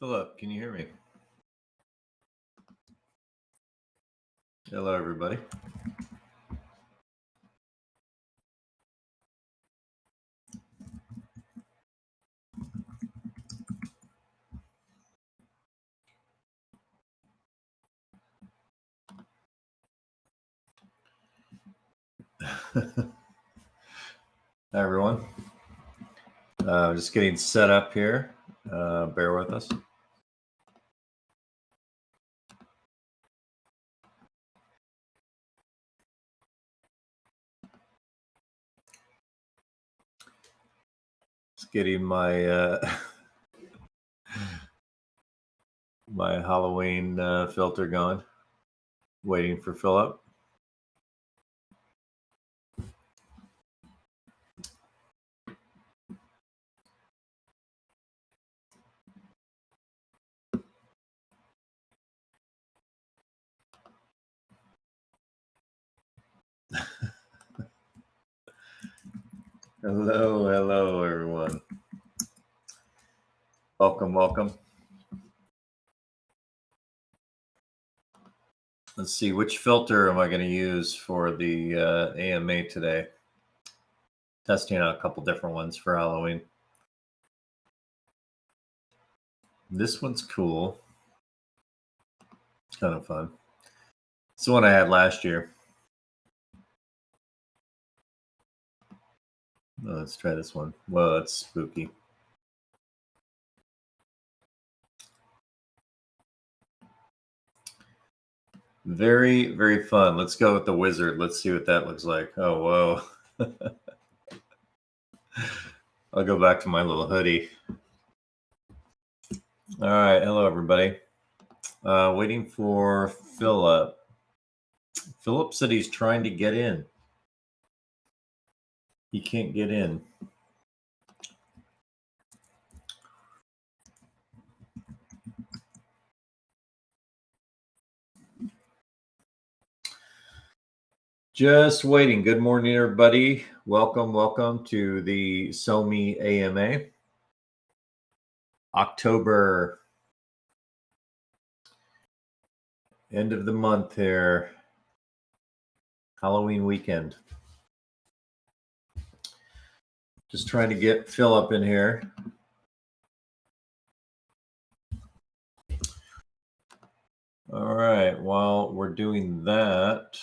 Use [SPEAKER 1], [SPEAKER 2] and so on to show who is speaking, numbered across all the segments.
[SPEAKER 1] Philip, can you hear me? Hello, everybody. Hi, everyone. Just getting set up here. Bear with us. Just getting my my Halloween filter going. Waiting for Philip. Hello, everyone. Welcome. Let's see, which filter am I going to use for the AMA today? Testing out a couple different ones for Halloween. This one's cool. It's kind of fun. It's the one I had last year. Oh, let's try this one. Whoa, that's spooky. Very, very fun. Let's go with the wizard. Let's see what that looks like. Oh, whoa. I'll go back to my little hoodie. All right. Hello, everybody. Waiting for Philip. Philip said he's trying to get in. He can't get in. Just waiting. Good morning, everybody. Welcome to the SoMee AMA. October, end of the month here. Halloween weekend. Just trying to get Philip in here. All right. While we're doing that,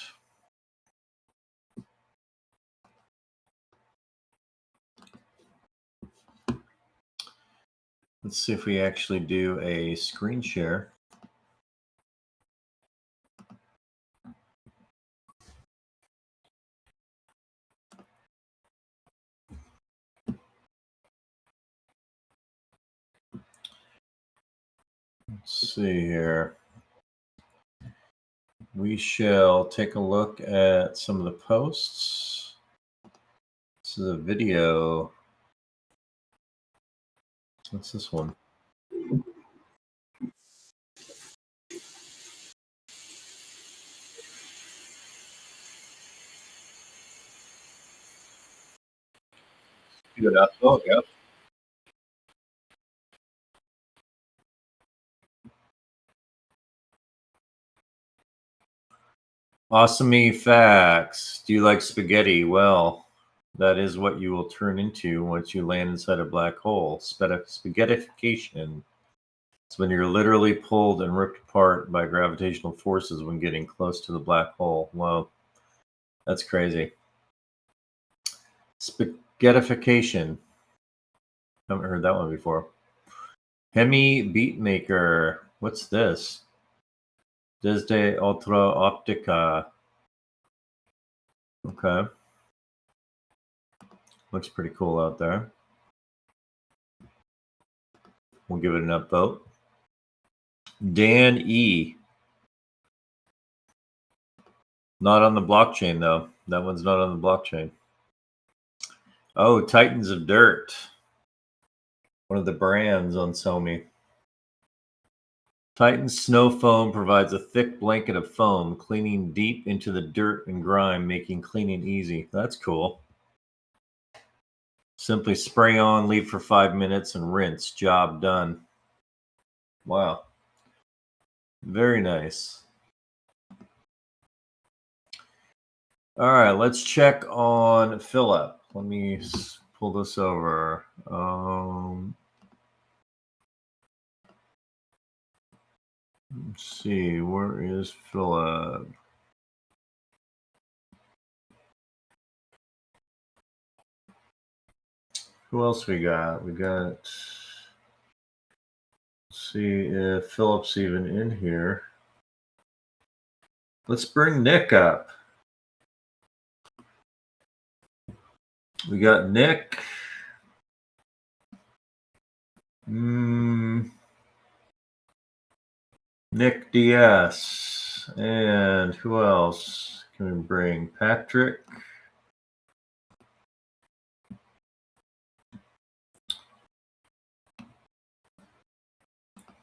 [SPEAKER 1] let's see if we actually do a screen share. Let's see here. We shall take a look at some of the posts. This is a video. What's this one? Good upload, yep. Awesome facts. Do you like spaghetti? Well, that is what you will turn into once you land inside a black hole. Spaghettification. It's when you're literally pulled and ripped apart by gravitational forces when getting close to the black hole. Wow, that's crazy. Spaghettification. Haven't heard that one before. Hemi Beatmaker. What's this? Desde otra óptica. Okay. Looks pretty cool out there. We'll give it an upvote. Dan E. Not on the blockchain, though. That one's not on the blockchain. Oh, Titans of Dirt. One of the brands on SoMee. Titan Snow Foam provides a thick blanket of foam, cleaning deep into the dirt and grime, making cleaning easy. That's cool. Simply spray on, leave for 5 minutes, and rinse. Job done. Wow. Very nice. All right, let's check on Philip. Let me pull this over. Let's see, where is Philip? Who else we got? Let's see if Philip's even in here. Let's bring Nick up. We got Nick. Nick DS. And who else can we bring? Patrick.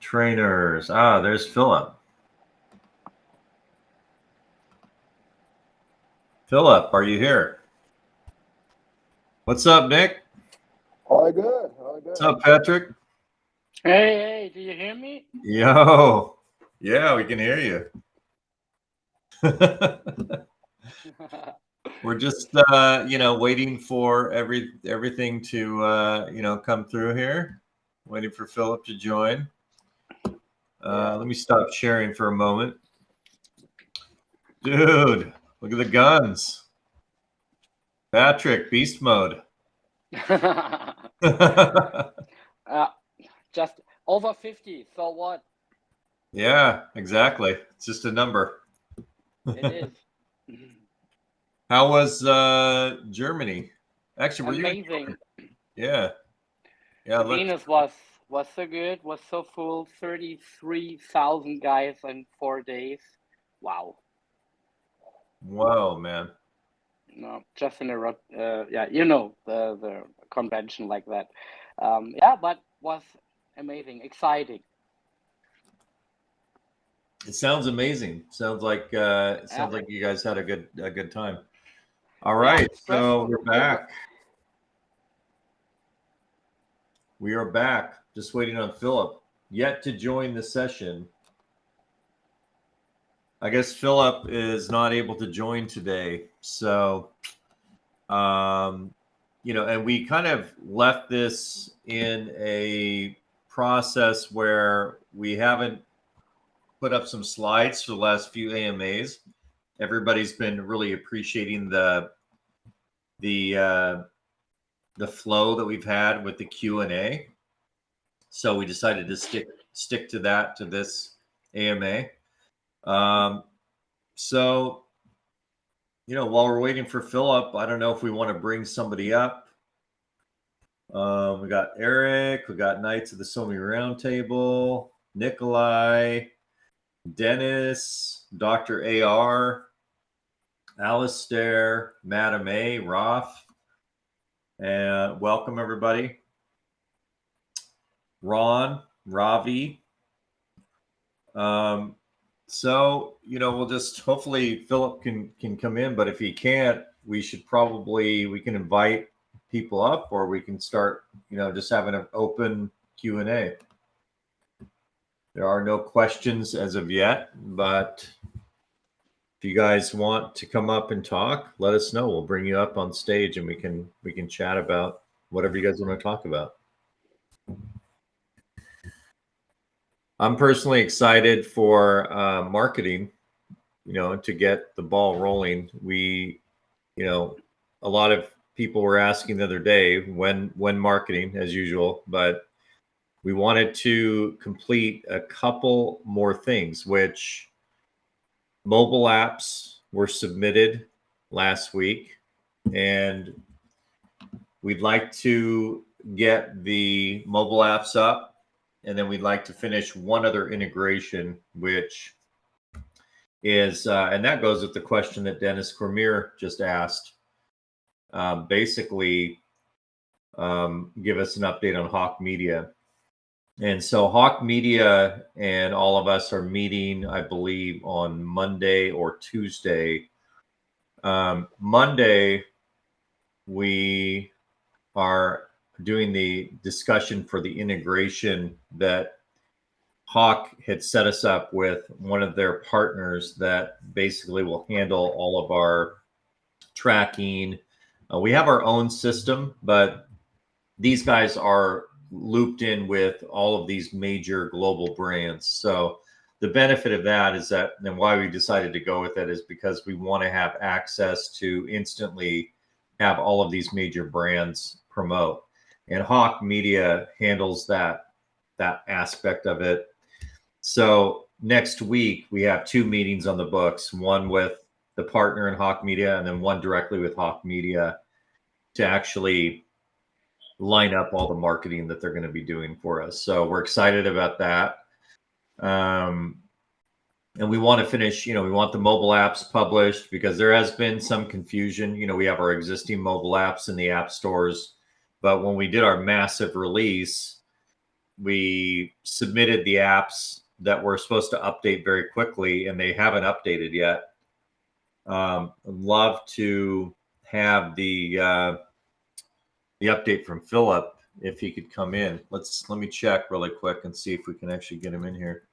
[SPEAKER 1] Trainers. Ah, there's Philip. Philip, are you here? What's up, Nick?
[SPEAKER 2] All good. All good.
[SPEAKER 1] What's up, Patrick?
[SPEAKER 3] Hey, do you hear me?
[SPEAKER 1] Yo. Yeah, we can hear you. We're just waiting for everything to come through here. Waiting for Philip to join. Let me stop sharing for a moment. Dude, look at the guns. Patrick, beast mode.
[SPEAKER 3] Just over 50. So what?
[SPEAKER 1] Yeah, exactly. It's just a number.
[SPEAKER 3] It is.
[SPEAKER 1] How was Germany? Actually, were
[SPEAKER 3] amazing.
[SPEAKER 1] Yeah.
[SPEAKER 3] Venus was so good. Was so full. 33,000 guys in 4 days. Wow.
[SPEAKER 1] Whoa, man.
[SPEAKER 3] No, just in a the convention like that. But was amazing, exciting.
[SPEAKER 1] It sounds amazing. Sounds like you guys had a good time. All right, so we're back. We are back. Just waiting on Philip. Yet to join the session. I guess Philip is not able to join today. So, and we kind of left this in a process where we haven't put up some slides for the last few AMAs. Everybody's been really appreciating the flow that we've had with the Q&A. So we decided to stick to that, to this AMA. So, while we're waiting for Philip, I don't know if we want to bring somebody up. We got Eric, we got Knights of the SoMee Roundtable, Nikolai, Dennis, Dr. AR, Alistair, Madam A, Roth, and welcome everybody. Ron, Ravi. So, we'll just hopefully Philip can come in, but if he can't, we can invite people up, or we can start, just having an open Q&A. There are no questions as of yet, but if you guys want to come up and talk, let us know. We'll bring you up on stage and we can chat about whatever you guys want to talk about. I'm personally excited for marketing, to get the ball rolling. We, a lot of people were asking the other day when marketing, as usual, but we wanted to complete a couple more things, which mobile apps were submitted last week, and we'd like to get the mobile apps up. And then we'd like to finish one other integration, which is, and that goes with the question that Dennis Cormier just asked. Basically, give us an update on Hawk Media. And so Hawk Media and all of us are meeting, I believe, on Monday or Tuesday. Monday, we are doing the discussion for the integration that Hawk had set us up with one of their partners that basically will handle all of our tracking. We have our own system, but these guys are looped in with all of these major global brands. So the benefit of that is that, and why we decided to go with it, is because we want to have access to instantly have all of these major brands promote. And Hawk Media handles that aspect of it. So next week we have 2 meetings on the books, one with the partner in Hawk Media and then one directly with Hawk Media to actually line up all the marketing that they're going to be doing for us. So we're excited about that. And we want to finish, we want the mobile apps published because there has been some confusion. We have our existing mobile apps in the app stores, but when we did our massive release, we submitted the apps that were supposed to update very quickly, and they haven't updated yet. I'd love to have the update from Philip if he could come in. Let me check really quick and see if we can actually get him in here.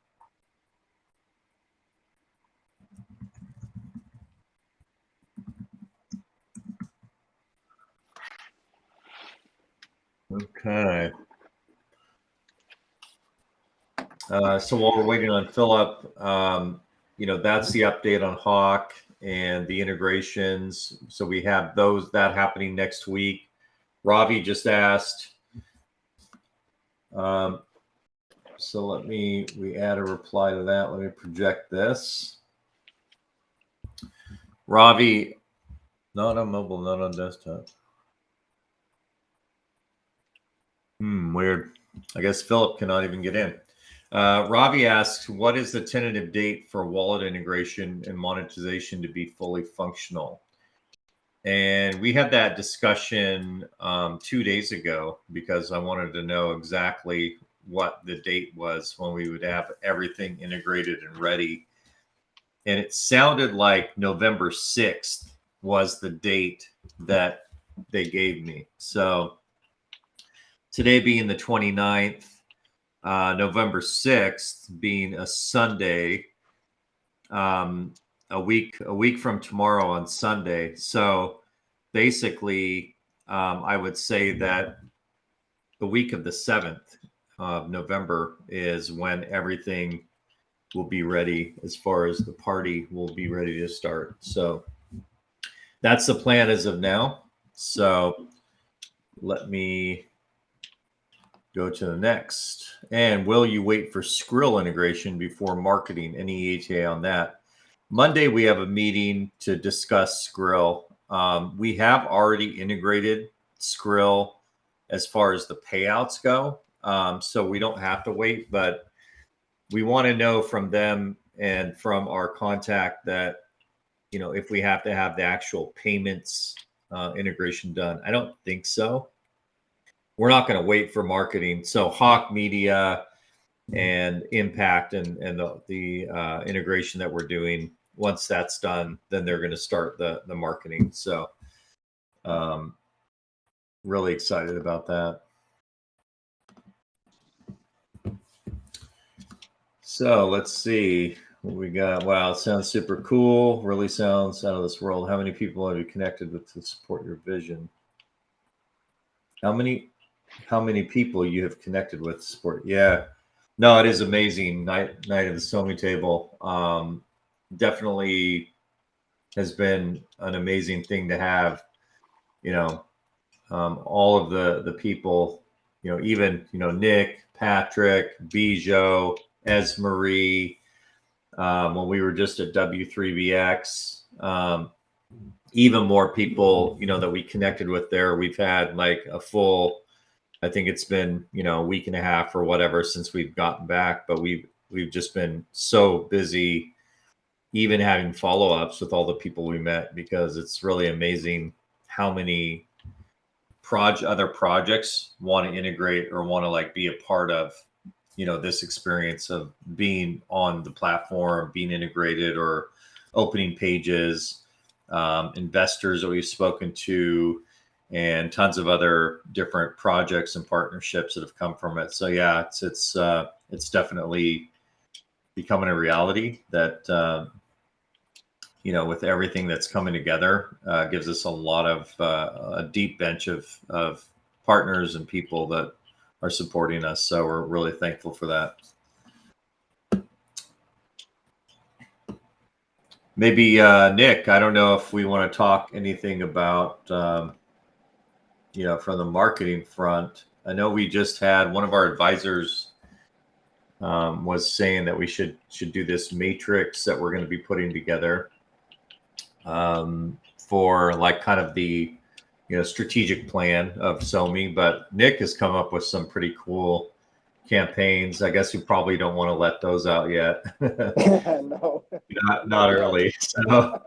[SPEAKER 1] Okay. So while we're waiting on Philip, that's the update on Hawk and the integrations. So we have that happening next week. Ravi just asked. So we add a reply to that. Let me project this. Ravi, not on mobile, not on desktop. Weird. I guess Philip cannot even get in. Ravi asks, what is the tentative date for wallet integration and monetization to be fully functional? And we had that discussion 2 days ago because I wanted to know exactly what the date was when we would have everything integrated and ready. And it sounded like November 6th was the date that they gave me. So today being the 29th, November 6th being a Sunday, a week from tomorrow on Sunday. So basically, I would say that the week of the 7th of November is when everything will be ready as far as the party will be ready to start. So that's the plan as of now. So let me go to the next. And will you wait for Skrill integration before marketing? Any ETA on that? Monday, we have a meeting to discuss Skrill. We have already integrated Skrill as far as the payouts go. So we don't have to wait, but we want to know from them and from our contact that, if we have to have the actual payments integration done. I don't think so. We're not going to wait for marketing. So Hawk Media and Impact and the integration that we're doing, once that's done, then they're going to start the marketing. So really excited about that. So let's see what we got. Wow, it sounds super cool. Really sounds out of this world. How many people have you connected with to support your vision? How many people you have connected with to support? Yeah, no, it is amazing. Night of the SoMee table. Definitely has been an amazing thing to have. All of the people. Even Nick, Patrick, Bijo, Esmarie. When we were just at W3BX, even more people, that we connected with there. We've had like a full, I think it's been, a week and a half or whatever since we've gotten back, but we've just been so busy, even having follow-ups with all the people we met, because it's really amazing how many other projects want to integrate or want to like be a part of this experience of being on the platform, being integrated, or opening pages, investors that we've spoken to, and tons of other different projects and partnerships that have come from it. So yeah, it's definitely becoming a reality that with everything that's coming together, gives us a lot of a deep bench of partners and people that are supporting us. So we're really thankful for that. Maybe Nick, I don't know if we want to talk anything about from the marketing front. I know we just had one of our advisors was saying that we should do this matrix that we're going to be putting together for like kind of the strategic plan of SoMee. But Nick has come up with some pretty cool campaigns. I guess you probably don't want to let those out yet.
[SPEAKER 2] No,
[SPEAKER 1] not early. So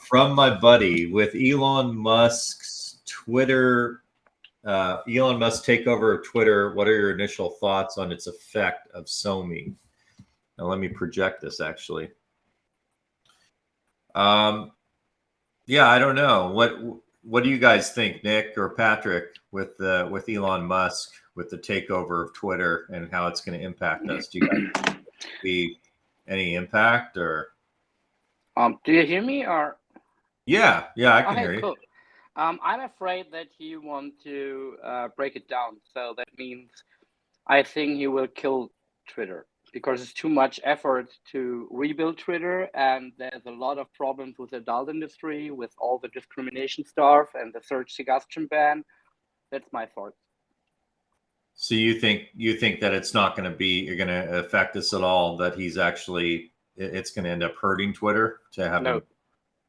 [SPEAKER 1] from my buddy, with Elon Musk's Twitter, Elon Musk takeover of Twitter, what are your initial thoughts on its effect of SoMee? Now let me project this actually. Yeah, I don't know. What do you guys think, Nick or Patrick, with Elon Musk, with the takeover of Twitter and how it's going to impact us? Do you guys see any impact or?
[SPEAKER 3] Do you hear me or?
[SPEAKER 1] Yeah, I can hear you.
[SPEAKER 3] Cool. I'm afraid that he want to break it down. So that means I think he will kill Twitter because it's too much effort to rebuild Twitter, and there's a lot of problems with the adult industry, with all the discrimination stuff and the search suggestion ban. That's my thought. So
[SPEAKER 1] you think that it's not going to affect us at all? That it's going to end up hurting Twitter to have
[SPEAKER 3] no.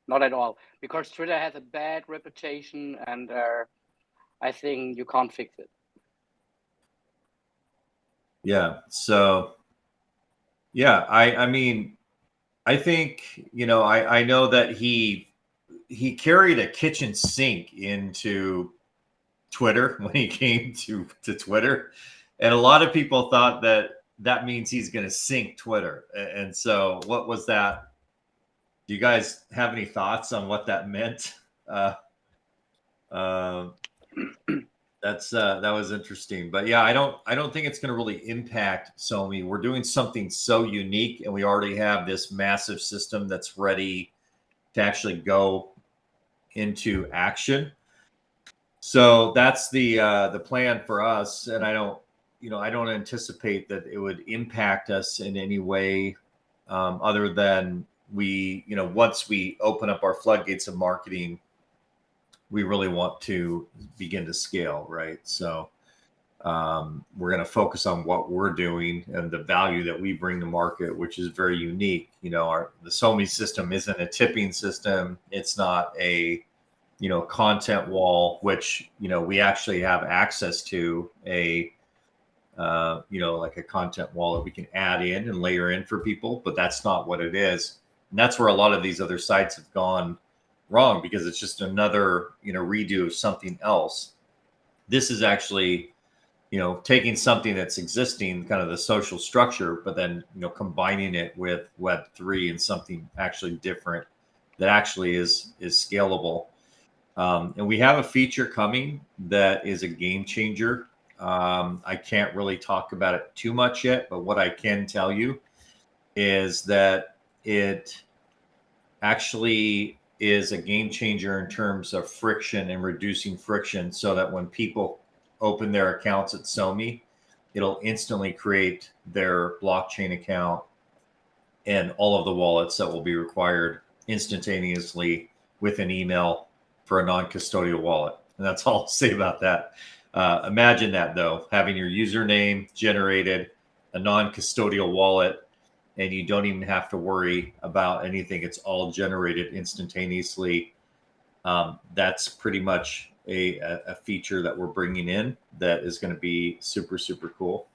[SPEAKER 3] Not at all, because Twitter has a bad reputation, and I think you can't fix it.
[SPEAKER 1] Yeah. So, yeah, I mean, I think I know that he carried a kitchen sink into Twitter when he came to Twitter, and a lot of people thought that means he's going to sink Twitter. And so, what was that? Do you guys have any thoughts on what that meant? That was interesting. But yeah, I don't think it's going to really impact SoMee. We're doing something so unique, and we already have this massive system that's ready to actually go into action. So that's the plan for us, and I don't anticipate that it would impact us in any way, other than once we open up our floodgates of marketing, we really want to begin to scale, right? So we're going to focus on what we're doing and the value that we bring to market, which is very unique. The SoMee system isn't a tipping system. It's not a content wall, which we actually have access to like a content wall that we can add in and layer in for people, but that's not what it is. And that's where a lot of these other sites have gone wrong, because it's just another redo of something else. This is actually taking something that's existing, kind of the social structure, but then combining it with Web3 and something actually different that actually is scalable. And we have a feature coming that is a game changer. I can't really talk about it too much yet, but what I can tell you is that it actually is a game changer in terms of friction and reducing friction, so that when people open their accounts at SoMee, it'll instantly create their blockchain account and all of the wallets that will be required instantaneously with an email for a non-custodial wallet. And that's all I'll say about that. Imagine that, though, having your username generated, a non-custodial wallet, and you don't even have to worry about anything. It's all generated instantaneously. That's pretty much a feature that we're bringing in that is going to be super, super cool.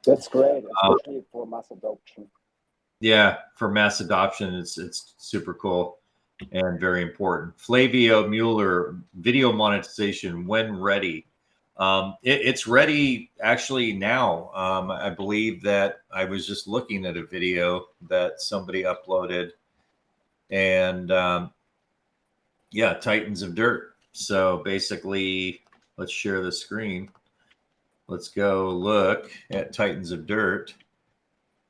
[SPEAKER 2] That's great, especially for mass adoption. Yeah,
[SPEAKER 1] for mass adoption, it's super cool and very important. Flavio Mueller, video monetization when ready. It's ready actually now. I believe that I was just looking at a video that somebody uploaded, and Titans of Dirt. So basically, let's share the screen. Let's go look at Titans of Dirt.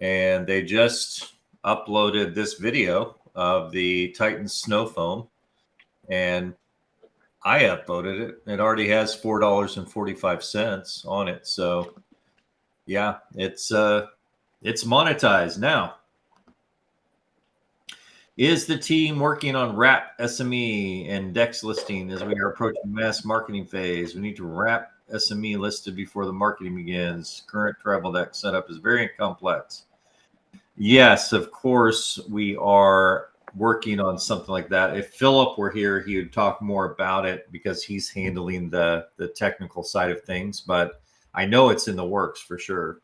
[SPEAKER 1] And they just uploaded this video of the Titans snow foam. And I uploaded it. It already has $4.45 on it. So yeah, it's monetized now. Is the team working on wrap SME and Dex listing as we are approaching mass marketing phase? We need to wrap SME listed before the marketing begins. Current travel deck setup is very complex. Yes, of course, we are working on something like that. If Philip were here, he would talk more about it because he's handling the technical side of things, but I know it's in the works for sure.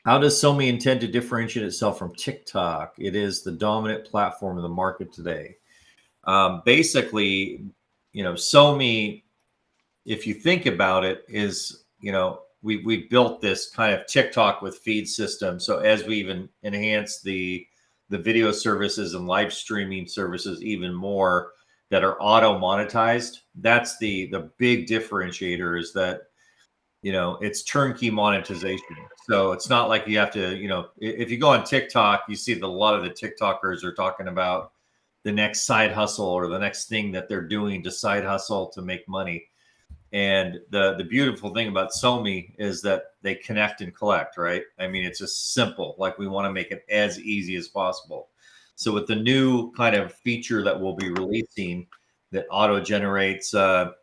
[SPEAKER 1] How does SoMee intend to differentiate itself from TickTock? It is the dominant platform in the market today. Basically, SoMee, if you think about it, is, we built this kind of TickTock with feed system. So as we even enhance the video services and live streaming services even more that are auto monetized, that's the big differentiator, is that it's turnkey monetization. So it's not like you have to, if you go on TikTok, you see that a lot of the TikTokers are talking about the next side hustle or the next thing that they're doing to side hustle to make money. And the beautiful thing about SoMee is that they connect and collect, right? I mean, it's just simple. Like, we want to make it as easy as possible. So with the new kind of feature that we'll be releasing that auto generates, a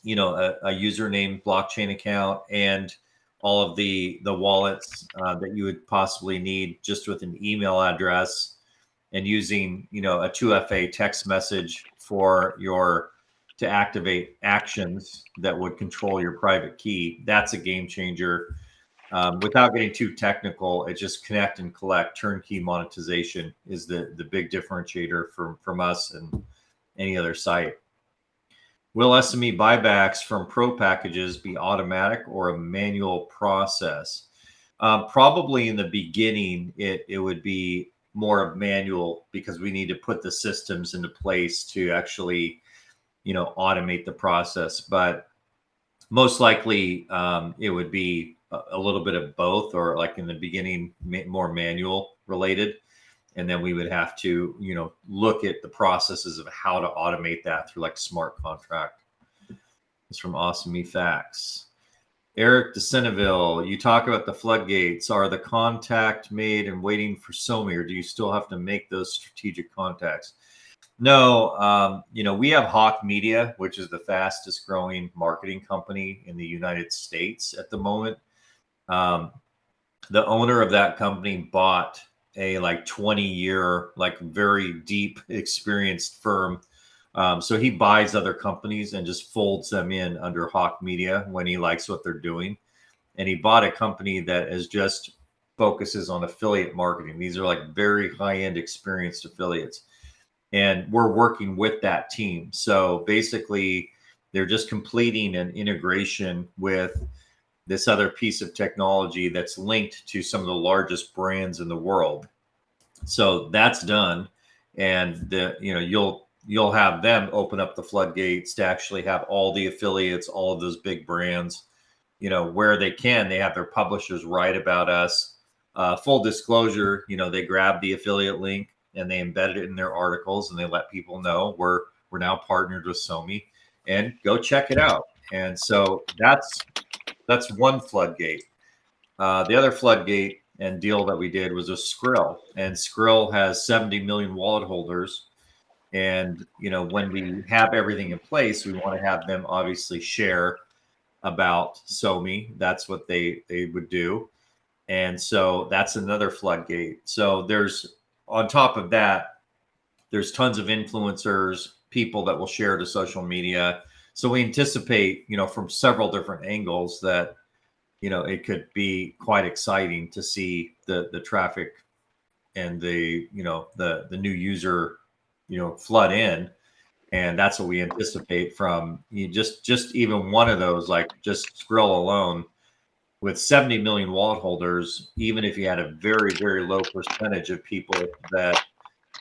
[SPEAKER 1] username blockchain account and all of the wallets that you would possibly need just with an email address, and using, a 2FA text message for to activate actions that would control your private key. That's a game changer. Without getting too technical, it just connect and collect. Turnkey monetization is the big differentiator from us and any other site. Will SME buybacks from pro packages be automatic or a manual process? Probably in the beginning, it would be more manual, because we need to put the systems into place to actually, automate the process. But most likely, it would be a little bit of both, or like in the beginning, more manual related. And then we would have to, look at the processes of how to automate that through like smart contract. It's from SME Facts. Eric DeCenneville, you talk about the floodgates. Are the contact made and waiting for SoMee, or do you still have to make those strategic contacts? No, we have Hawk Media, which is the fastest growing marketing company in the United States at the moment. The owner of that company bought a 20-year, very deep experienced firm. So he buys other companies and just folds them in under Hawk Media when he likes what they're doing. And he bought a company that is just focuses on affiliate marketing. These are very high-end experienced affiliates. And we're working with that team. So basically, they're just completing an integration with this other piece of technology that's linked to some of the largest brands in the world. So that's done. And you'll have them open up the floodgates to actually have all the affiliates, all of those big brands, where they can, they have their publishers write about us. Full disclosure, they grab the affiliate link and they embed it in their articles, and they let people know we're now partnered with SoMee, and go check it out. And so that's one floodgate. The other floodgate and deal that we did was with Skrill, and Skrill has 70 million wallet holders. And, when we have everything in place, we want to have them obviously share about SoMee. That's what they would do. And so that's another floodgate. So on top of that, there's tons of influencers, people that will share to social media. So we anticipate, from several different angles that, it could be quite exciting to see the traffic and the new user, flood in. And that's what we anticipate from just even one of those, just Skrill alone, with 70 million wallet holders. Even if you had a very, very low percentage of people that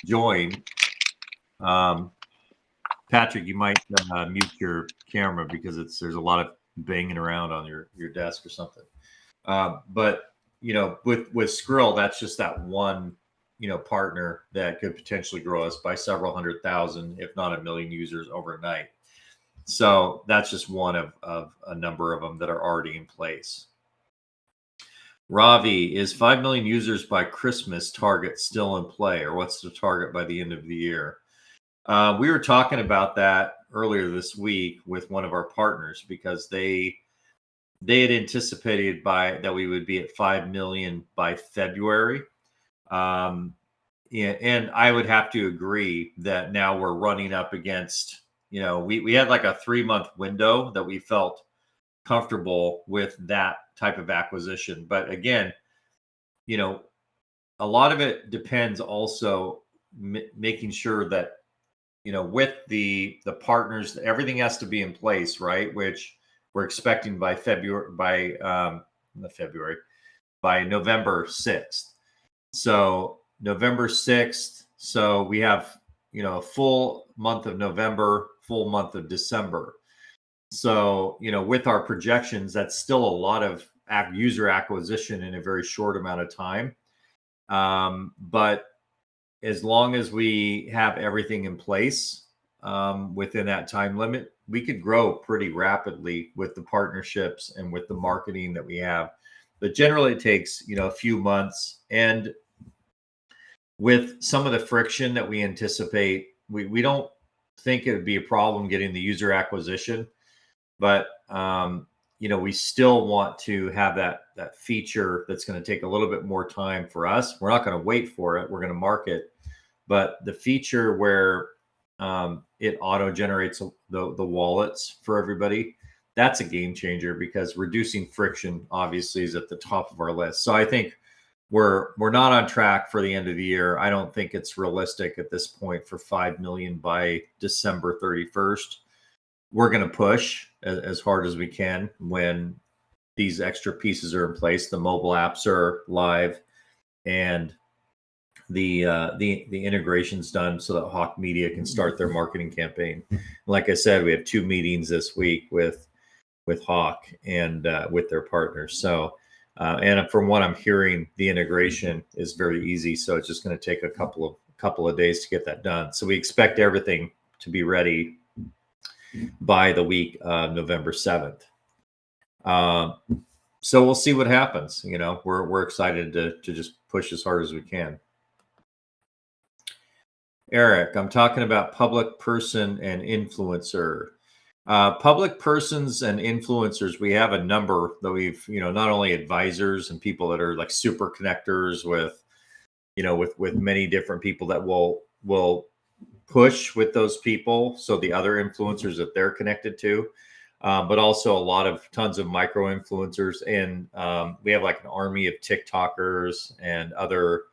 [SPEAKER 1] join, Patrick, you might mute your camera because there's a lot of banging around on your desk or something. But with Skrill, that's just that one partner that could potentially grow us by several 100,000, if not 1 million users overnight. So that's just one of a number of them that are already in place. Ravi, is 5 million users by Christmas target still in play, or what's the target by the end of the year? We were talking about that earlier this week with one of our partners because they had anticipated that we would be at 5 million by February. And I would have to agree that now we're running up against, we had like a 3-month window that we felt comfortable with that type of acquisition. But again, a lot of it depends also making sure that, with the partners, everything has to be in place, right? Which we're expecting by November 6th. So November 6th. So we have, a full month of November, full month of December. So, with our projections, that's still a lot of user acquisition in a very short amount of time. But as long as we have everything in place within that time limit, we could grow pretty rapidly with the partnerships and with the marketing that we have. But generally, it takes a few months. And with some of the friction that we anticipate, we don't think it would be a problem getting the user acquisition. But we still want to have that feature that's going to take a little bit more time for us. We're not going to wait for it. We're going to market. But the feature where it auto generates the wallets for everybody, that's a game changer because reducing friction obviously is at the top of our list. So I think we're not on track for the end of the year. I don't think it's realistic at this point for 5 million by December 31st. We're going to push as hard as we can when these extra pieces are in place. The mobile apps are live, and the integration's done so that Hawk Media can start their marketing campaign. Like I said, we have 2 meetings this week with Hawk and with their partners. So, and from what I'm hearing, the integration is very easy. So it's just going to take a couple of days to get that done. So we expect everything to be ready by the week of November 7th. So we'll see what happens. We're excited to just push as hard as we can. Eric, I'm talking about public person and influencer. Public persons and influencers, we have a number that we've, not only advisors and people that are like super connectors with many different people that will push with those people. So the other influencers that they're connected to, but also tons of micro influencers. And we have like an army of TikTokers and other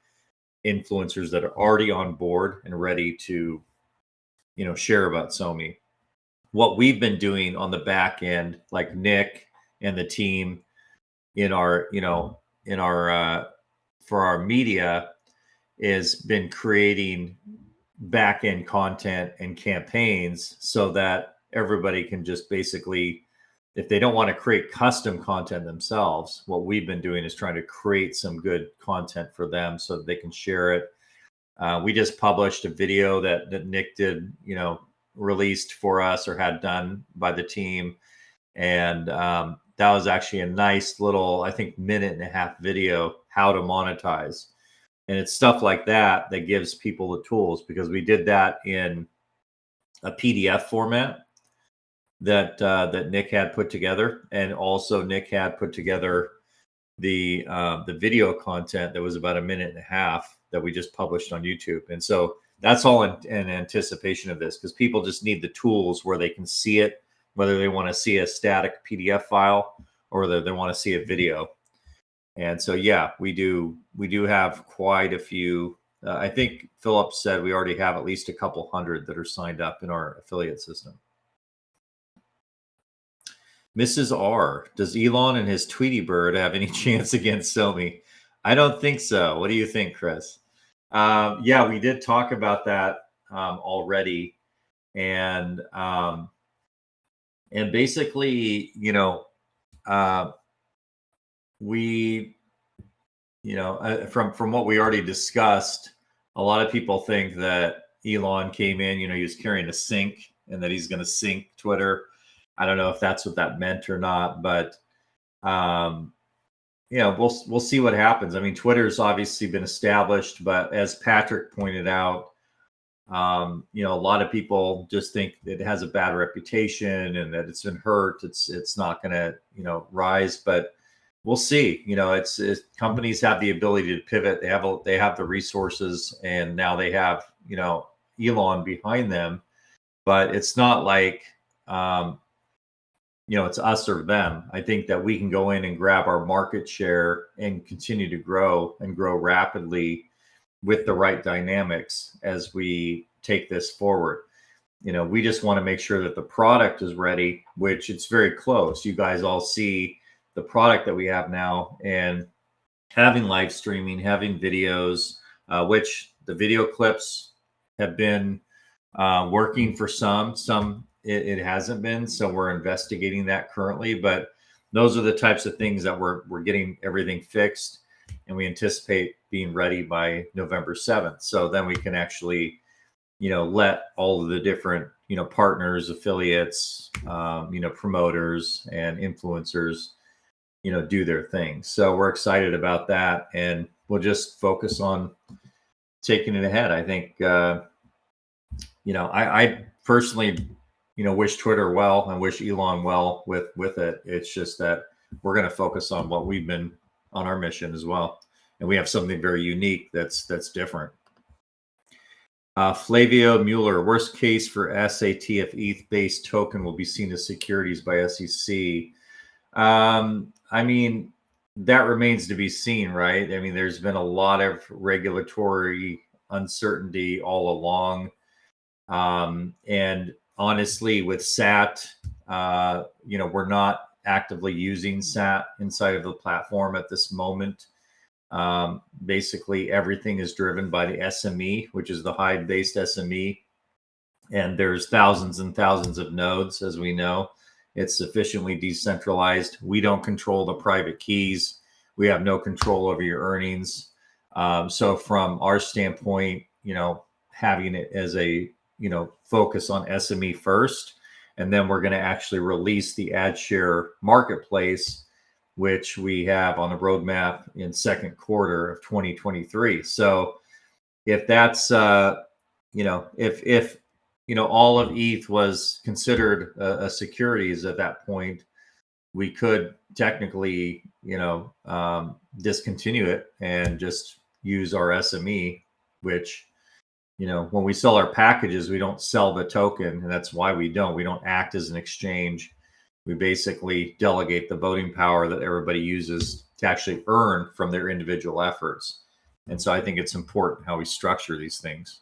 [SPEAKER 1] influencers that are already on board and ready to, share about SoMee. What we've been doing on the back end, like Nick and the team for our media, is been creating back end content and campaigns so that everybody can just basically, if they don't want to create custom content themselves, what we've been doing is trying to create some good content for them so that they can share it. We just published a video that Nick did, released for us or had done by the team. And that was actually a nice little, I think, 1.5-minute video, how to monetize. And it's stuff like that that gives people the tools, because we did that in a PDF format that Nick had put together. And also Nick had put together the video content that was about 1.5 minutes that we just published on YouTube. And so that's all in anticipation of this, because people just need the tools where they can see it, whether they want to see a static PDF file or whether they want to see a video. And so, yeah, we do have quite a few. I think Philip said we already have at least a couple hundred that are signed up in our affiliate system. Mrs. R, does Elon and his Tweety Bird have any chance against SoMee? I don't think so. What do you think, Chris? Yeah, we did talk about that already. And basically, we, from what we already discussed, a lot of people think that Elon came in, he was carrying a sink and that he's going to sink Twitter. I don't know if that's what that meant or not, but we'll see what happens. I mean, Twitter's obviously been established, but as Patrick pointed out, a lot of people just think it has a bad reputation and that it's been hurt. It's not going to, rise, but we'll see. It's companies have the ability to pivot. They have the resources, and now they have, Elon behind them, but it's not like, it's us or them. I think that we can go in and grab our market share and continue to grow and grow rapidly with the right dynamics as we take this forward. We just want to make sure that the product is ready, which it's very close. You guys all see the product that we have now, and having live streaming, having videos, which the video clips have been working for some it hasn't been. So we're investigating that currently, but those are the types of things that we're getting everything fixed, and we anticipate being ready by November 7th. So then we can actually, let all of the different, partners, affiliates, promoters and influencers, do their thing. So we're excited about that, and we'll just focus on taking it ahead. I think, I personally, wish Twitter well and wish Elon well with it. It's just that we're going to focus on what we've been on our mission as well. And we have something very unique that's different. Flavio Mueller, worst case for SAT if ETH-based token will be seen as securities by SEC. I mean, that remains to be seen, right? I mean, there's been a lot of regulatory uncertainty all along. And honestly, with SAT, we're not actively using SAT inside of the platform at this moment. Basically, everything is driven by the SME, which is the Hive-based SME. And there's thousands and thousands of nodes, as we know. It's sufficiently decentralized. We don't control the private keys. We have no control over your earnings. So from our standpoint, having it as a, focus on SME first, and then we're going to actually release the ad share marketplace, which we have on the roadmap in second quarter of 2023. So if that's, if all of ETH was considered a securities at that point, we could technically, discontinue it and just use our SME, which, when we sell our packages, we don't sell the token. And that's why we don't act as an exchange. We basically delegate the voting power that everybody uses to actually earn from their individual efforts. And so I think it's important how we structure these things.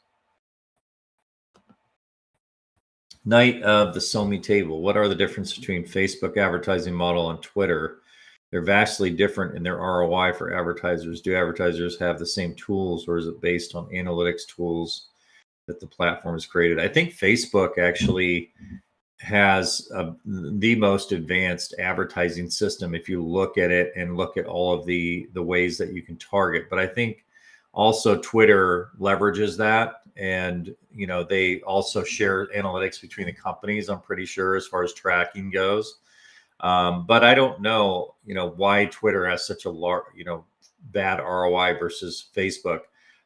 [SPEAKER 1] Night of the SoMee table. What are the differences between Facebook advertising model and Twitter? They're vastly different in their ROI for advertisers. Do advertisers have the same tools, or is it based on analytics tools that the platform has created? I think Facebook actually has the most advanced advertising system if you look at it and look at all of the ways that you can target. But I think also Twitter leverages that, and they also share analytics between the companies, I'm pretty sure, as far as tracking goes. But I don't know, why Twitter has such a large, bad ROI versus Facebook.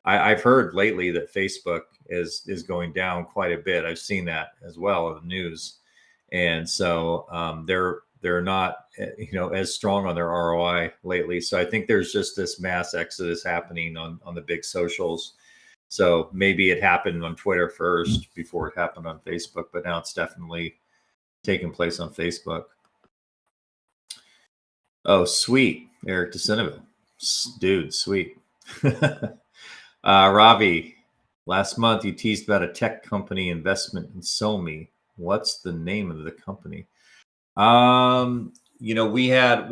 [SPEAKER 1] I've heard lately that Facebook is going down quite a bit. I've seen that as well in the news, and so they're not, as strong on their ROI lately. So I think there's just this mass exodus happening on the big socials. So maybe it happened on Twitter first before it happened on Facebook, but now it's definitely taking place on Facebook. Oh, sweet. Eric DeCineville. Dude, sweet. Ravi, last month you teased about a tech company investment in SoMee. What's the name of the company? We had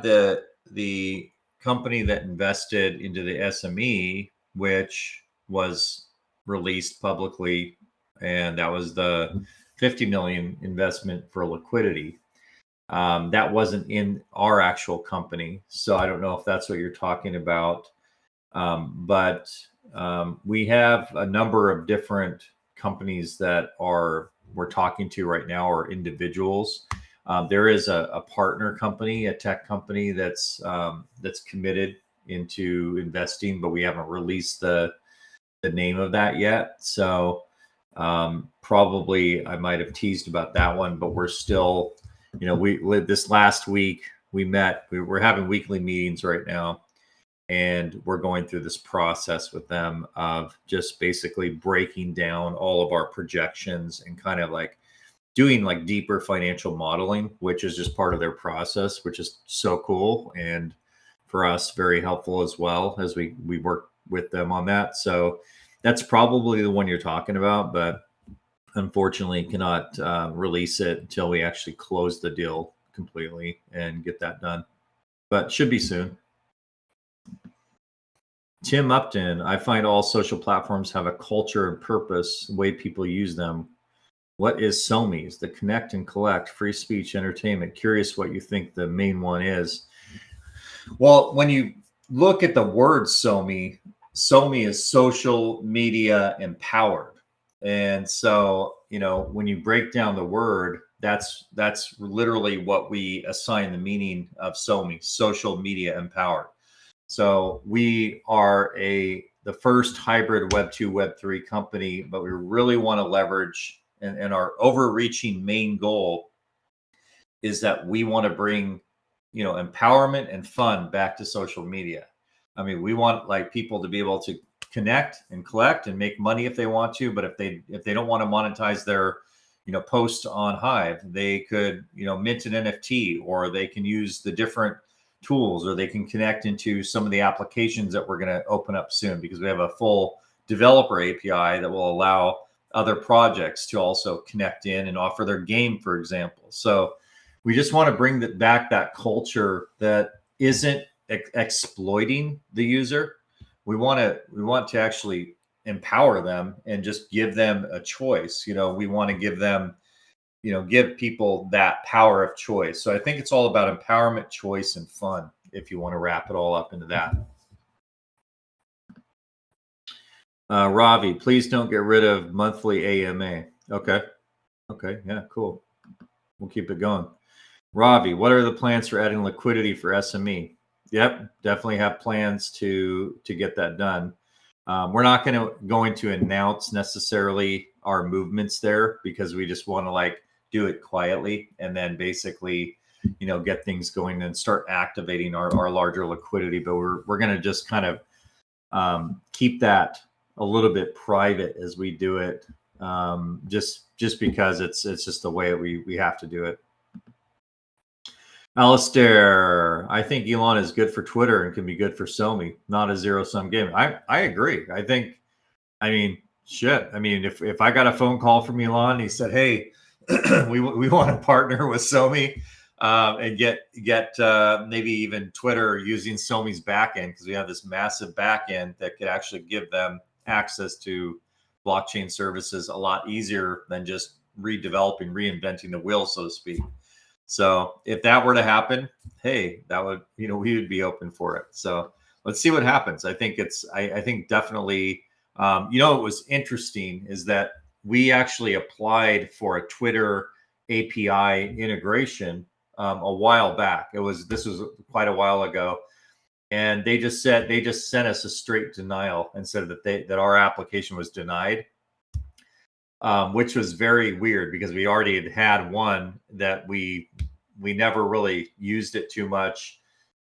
[SPEAKER 1] the company that invested into the SME, which was released publicly and that was the 50 million investment for liquidity. That wasn't in our actual company, so I don't know if that's what you're talking about. But we have a number of different companies that we're talking to right now, or individuals. There is a partner company, a tech company that's committed into investing, but we haven't released the name of that yet. So probably I might have teased about that one, but we're still, this last week we met. We're having weekly meetings right now, and we're going through this process with them of just basically breaking down all of our projections and kind of like doing like deeper financial modeling, which is just part of their process, which is so cool. And for us, very helpful as well, as we work with them on that. So that's probably the one you're talking about, but unfortunately cannot release it until we actually close the deal completely and get that done. But should be soon. Tim Upton, I find all social platforms have a culture and purpose, the way people use them. What is SoMe's? The connect and collect, free speech, entertainment. Curious what you think the main one is. Well, when you look at the word SoMee, SoMee is social media empowered. And so, when you break down the word, that's literally what we assign the meaning of SoMee, social media empowered. So we are the first hybrid Web 2, Web 3 company, but we really want to leverage, and our overreaching main goal is that we want to bring, empowerment and fun back to social media. I mean, we want like people to be able to connect and collect and make money if they want to, but if they don't want to monetize their, post on Hive, they could, mint an NFT, or they can use the different tools, or they can connect into some of the applications that we're going to open up soon, because we have a full developer API that will allow other projects to also connect in and offer their game, for example. So we just want to bring back that culture that isn't exploiting the user. We want to actually empower them and just give them a choice. We want to give them, give people that power of choice. So I think it's all about empowerment, choice, and fun, if you want to wrap it all up into that. Ravi, please don't get rid of monthly AMA. Okay. Yeah, cool. We'll keep it going. Ravi, what are the plans for adding liquidity for SME? Yep, definitely have plans to get that done. We're not going to announce necessarily our movements there, because we just want to do it quietly, and then basically, get things going and start activating our larger liquidity. But we're going to just kind of keep that a little bit private as we do it, just because it's just the way we have to do it. Alistair, I think Elon is good for Twitter and can be good for SoMee, not a zero-sum game. I agree. I mean, shit. I mean, if I got a phone call from Elon, he said, "Hey, we want to partner with SoMee and get maybe even Twitter using SoMee's backend, because we have this massive backend that could actually give them access to blockchain services a lot easier than just reinventing the wheel, so to speak." So if that were to happen, hey, that would, we would be open for it. So let's see what happens. I think I think definitely, what was interesting is that we actually applied for a Twitter API integration a while back. This was quite a while ago. And they just sent us a straight denial and said that our application was denied. Which was very weird, because we already had one that we never really used it too much,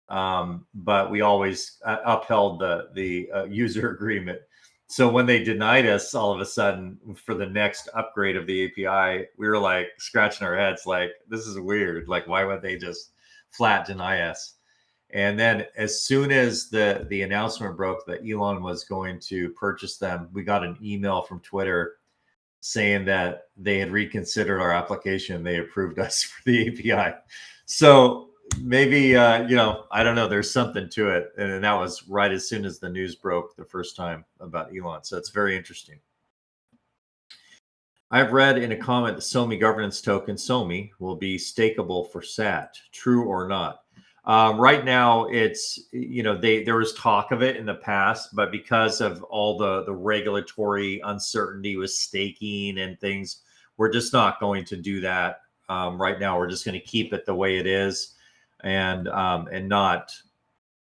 [SPEAKER 1] but we always upheld the user agreement. So when they denied us, all of a sudden for the next upgrade of the API, we were like scratching our heads, like, this is weird. Like, why would they just flat deny us? And then as soon as the announcement broke that Elon was going to purchase them, we got an email from Twitter saying that they had reconsidered our application. They approved us for the API. So maybe, I don't know, there's something to it. And that was right as soon as the news broke the first time about Elon. So it's very interesting. I've read in a comment the SoMee governance token, SoMee, will be stakeable for SAT. True or not? Right now, it's, there was talk of it in the past, but because of all the regulatory uncertainty with staking and things, we're just not going to do that right now. We're just going to keep it the way it is, and not,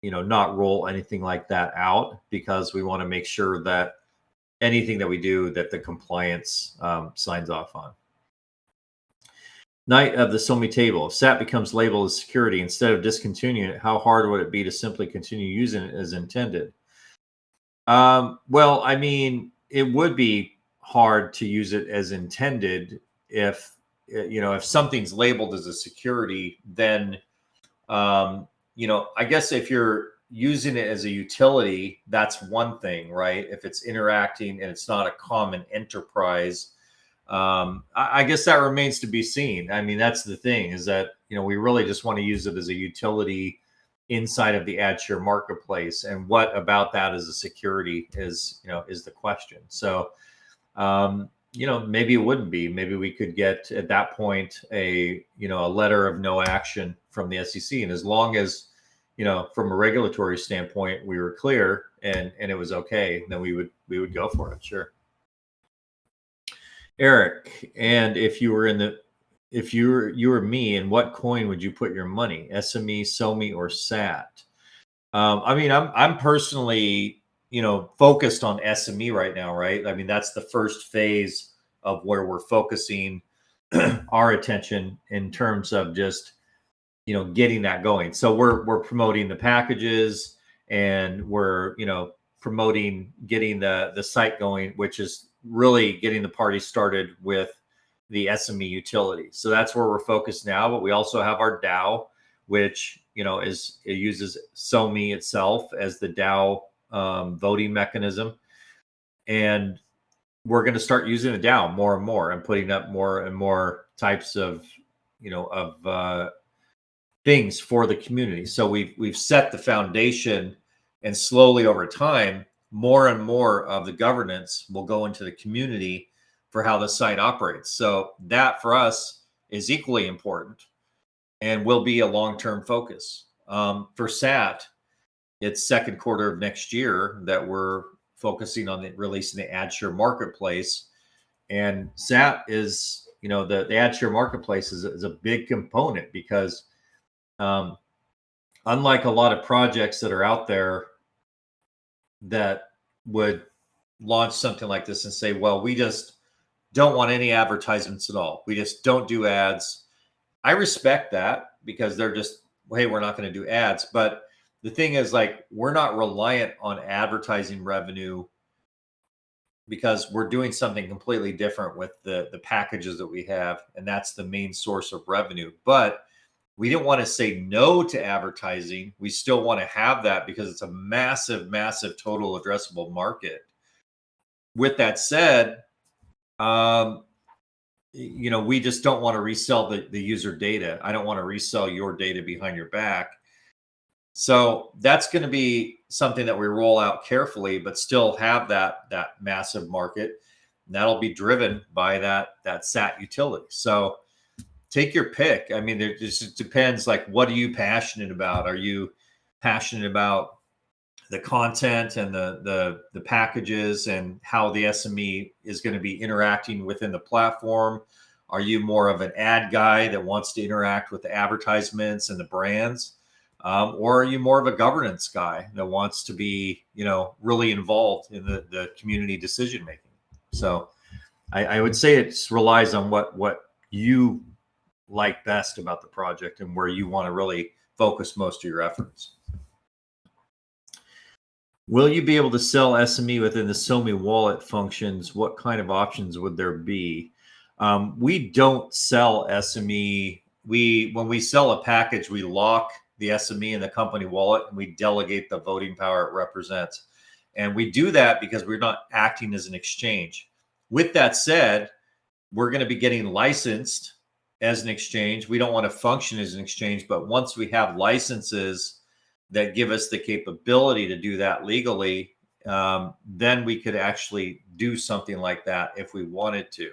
[SPEAKER 1] not roll anything like that out, because we want to make sure that anything that we do, that the compliance signs off on. Night of the SoMee table. If SAT becomes labeled as security instead of discontinuing it, how hard would it be to simply continue using it as intended? Well, I mean, it would be hard to use it as intended if, if something's labeled as a security, then, I guess if you're using it as a utility, that's one thing, right? If it's interacting and it's not a common enterprise, I guess that remains to be seen. I mean, that's the thing, is that, we really just want to use it as a utility inside of the ad share marketplace. And what about that as a security is the question. So, maybe it wouldn't be. Maybe we could get at that point a letter of no action from the SEC. And as long as, from a regulatory standpoint, we were clear and it was okay, then we would go for it. Sure. Eric, and if you were me, in what coin would you put your money? SME, SoMee, or SAT? I mean, I'm personally, focused on SME right now, right? I mean, that's the first phase of where we're focusing our attention in terms of just, getting that going. So we're promoting the packages, and we're, promoting getting the site going, which is really getting the party started with the SME utility. So that's where we're focused now. But we also have our DAO, which it uses SoMee itself as the DAO voting mechanism, and we're going to start using the DAO more and more, and putting up more and more types of things for the community. So we've set the foundation, and slowly over time, more and more of the governance will go into the community for how the site operates. So that for us is equally important and will be a long-term focus. For SAT, it's second quarter of next year that we're focusing on releasing the ad share marketplace. And SAT is, the ad share marketplace is a big component, because unlike a lot of projects that are out there that would launch something like this and say, well, we just don't want any advertisements at all, we just don't do ads. I respect that, because they're just, hey, we're not going to do ads. But the thing is, like, we're not reliant on advertising revenue, because we're doing something completely different with the packages that we have, and that's the main source of revenue. But we didn't want to say no to advertising. We still want to have that, because it's a massive, massive total addressable market. With that said, we just don't want to resell the user data. I don't want to resell your data behind your back. So that's going to be something that we roll out carefully, but still have that massive market. And that'll be driven by that SAT utility. So take your pick. I mean, it just depends. Like, what are you passionate about? Are you passionate about the content and the packages and how the SME is going to be interacting within the platform? Are you more of an ad guy that wants to interact with the advertisements and the brands? Or are you more of a governance guy that wants to be, really involved in the community decision making? So I would say it relies on what you like best about the project and where you want to really focus most of your efforts. Will you be able to sell SME within the SoMee Wallet functions? What kind of options would there be? We don't sell SME. When we sell a package, we lock the SME in the company wallet, and we delegate the voting power it represents. And we do that because we're not acting as an exchange. With that said, we're going to be getting licensed as an exchange. We don't want to function as an exchange, but once we have licenses that give us the capability to do that legally, then we could actually do something like that if we wanted to.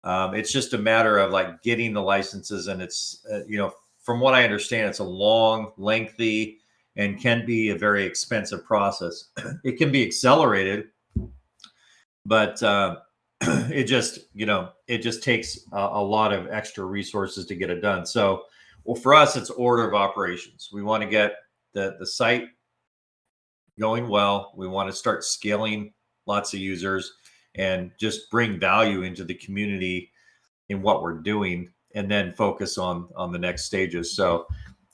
[SPEAKER 1] It's just a matter of like getting the licenses, and it's from what I understand, it's a long, lengthy, and can be a very expensive process. It can be accelerated, but it just takes a lot of extra resources to get it done. So, well, for us, it's order of operations. We want to get the site going well. We want to start scaling lots of users and just bring value into the community in what we're doing, and then focus on the next stages. So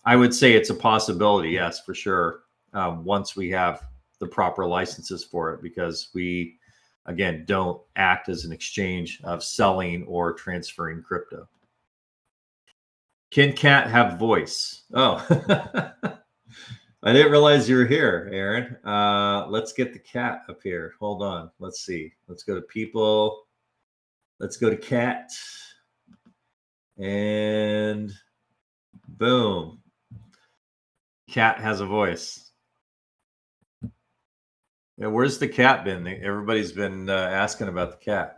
[SPEAKER 1] I would say it's a possibility, yes, for sure, once we have the proper licenses for it, because we, again, don't act as an exchange of selling or transferring crypto. Can cat have voice? Oh, I didn't realize you were here, Aaron. Let's get the cat up here. Hold on. Let's see. Let's go to people. Let's go to cat. And boom. Cat has a voice. Yeah, where's the cat been? Everybody's been asking about the cat.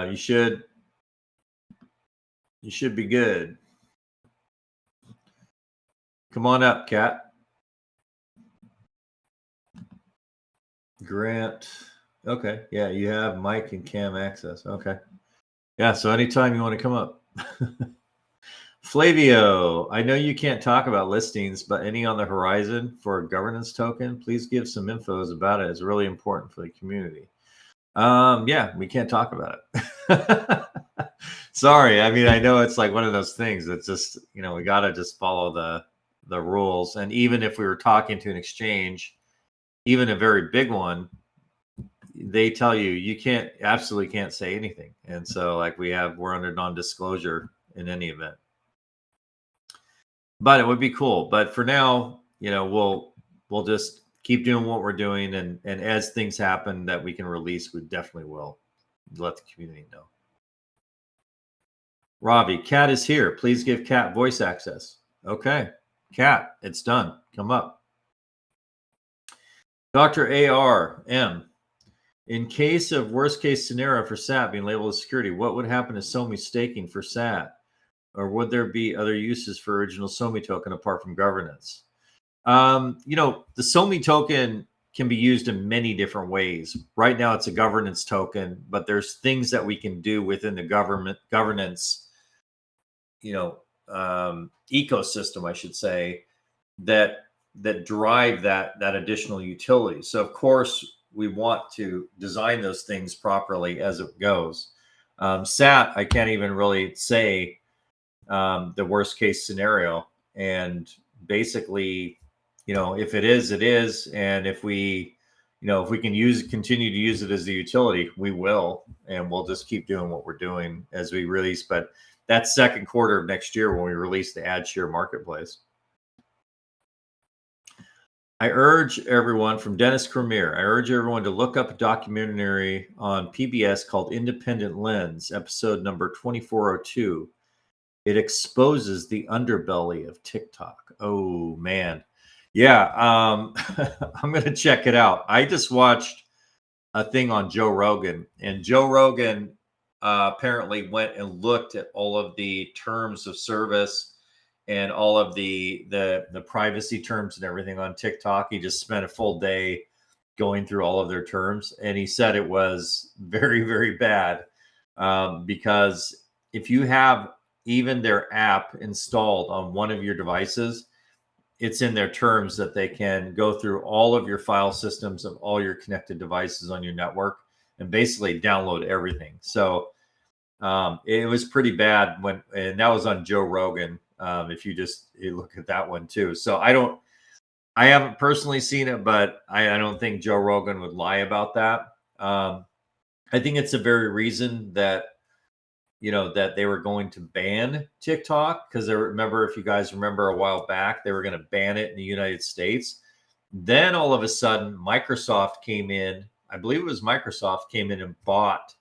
[SPEAKER 1] You should be good. Come on up, cat. Grant. Okay. Yeah, you have mic and cam access. Okay. Yeah, so anytime you want to come up. Flavio, I know you can't talk about listings, but any on the horizon for a governance token, please give some infos about it. It's really important for the community. Yeah, we can't talk about it. Sorry. I mean, I know it's like one of those things that's just, we got to just follow the rules. And even if we were talking to an exchange, even a very big one, they tell you absolutely can't say anything. And so like we're under non-disclosure in any event. But it would be cool. But for now, we'll just keep doing what we're doing, and as things happen that we can release, we definitely will let the community know. Robbie, Cat is here. Please give Cat voice access. Okay, Cat, it's done. Come up. Dr. ARM, in case of worst case scenario for SAT being labeled as security, what would happen to SoMee staking for SAT? Or would there be other uses for original SoMee token apart from governance? The SoMee token can be used in many different ways. Right now, it's a governance token, but there's things that we can do within the governance, ecosystem, I should say, that drive that additional utility. So, of course, we want to design those things properly as it goes. SAT, I can't even really say the worst case scenario, and basically, if it is, it is, and if we can continue to use it as the utility, we will, and we'll just keep doing what we're doing as we release. But that's second quarter of next year when we release the AdShare marketplace. I urge everyone, from Dennis Cormier, I urge everyone to look up a documentary on PBS called Independent Lens, episode number 2402. It exposes the underbelly of TickTock. Oh, man. Yeah, I'm going to check it out. I just watched a thing on Joe Rogan, and Joe Rogan apparently went and looked at all of the terms of service and all of the privacy terms and everything on TikTok. He just spent a full day going through all of their terms, and he said it was very, very bad, because if you have even their app installed on one of your devices, it's in their terms that they can go through all of your file systems of all your connected devices on your network and basically download everything. So it was pretty bad and that was on Joe Rogan. If you look at that one too. So I haven't personally seen it, but I don't think Joe Rogan would lie about that. I think it's the very reason that that they were going to ban TikTok, because if you guys remember a while back, they were going to ban it in the United States. Then all of a sudden, Microsoft came in. I believe it was Microsoft came in and bought